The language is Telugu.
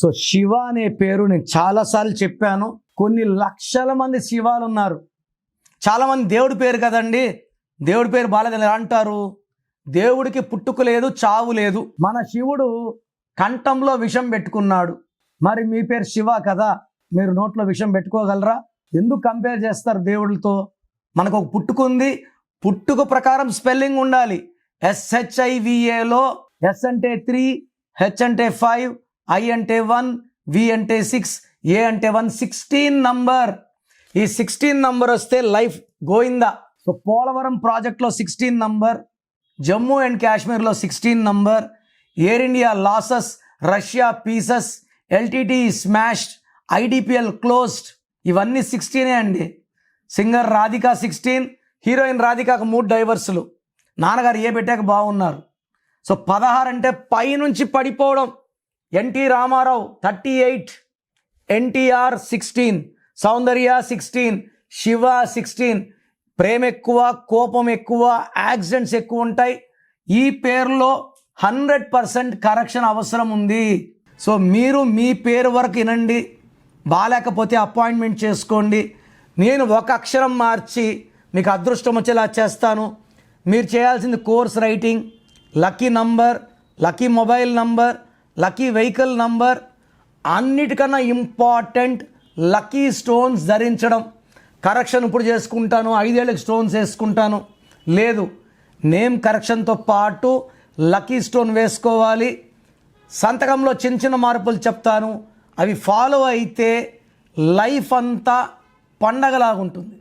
సో శివ అనే పేరు నేను చాలాసార్లు చెప్పాను. కొన్ని లక్షల మంది శివాలు ఉన్నారు. చాలామంది దేవుడి పేరు కదండి, దేవుడి పేరు బాలేదని అంటారు. దేవుడికి పుట్టుక లేదు, చావు లేదు. మన శివుడు కంఠంలో విషం పెట్టుకున్నాడు. మరి మీ పేరు శివ కదా, మీరు నోట్లో విషం పెట్టుకోగలరా? ఎందుకు కంపేర్ చేస్తారు దేవుడితో? మనకు ఒక పుట్టుకుంది, పుట్టుక ప్రకారం స్పెల్లింగ్ ఉండాలి. SHIVAలో S అంటే 3, H అంటే 5, I అంటే 1, V అంటే 6, A అంటే 1, 16 నంబర్. ఈ 16 నంబర్ వస్తే లైఫ్ గోయిందా. సో పోలవరం ప్రాజెక్ట్లో 16 నంబర్, జమ్మూ అండ్ కాశ్మీర్లో 16 number, air India losses, Russia pieces, LTT smashed, IDPL closed, ఇవన్నీ 16 అండి. సింగర్ రాధిక 16, హీరోయిన్ రాధికకు 3 డైవర్సులు. నాన్నగారు ఏ పెట్టాక బాగున్నారు. సో 16 అంటే పైనుంచి పడిపోవడం. NT Ramarao 38, NTR 16, Soundarya 16, Shiva 16. ప్రేమ ఎక్కువ, కోపం ఎక్కువ, యాక్సిడెంట్స్ ఎక్కువ ఉంటాయి. ఈ పేరులో 100% కరెక్షన్ అవసరం ఉంది. సో మీరు మీ పేరు వరకు వినండి, బాగాలేకపోతే అపాయింట్మెంట్ చేసుకోండి. నేను ఒక అక్షరం మార్చి మీకు అదృష్టం వచ్చేలా చేస్తాను. మీరు చేయాల్సింది course writing, lucky number, lucky mobile number, lucky vehicle number, అన్నిటికన్నా ఇంపార్టెంట్ లక్కీ స్టోన్స్ ధరించడం. కరెక్షన్ ఇప్పుడు చేసుకుంటాను, 5 ఏళ్ళకి స్టోన్స్ వేసుకుంటాను లేదు, నేమ్ కరెక్షన్తో పాటు లక్కీ స్టోన్ వేసుకోవాలి. సంతకంలో చిన్న చిన్న మార్పులు చెప్తాను, అవి ఫాలో అయితే లైఫ్ అంతా పండగలాగుంటుంది.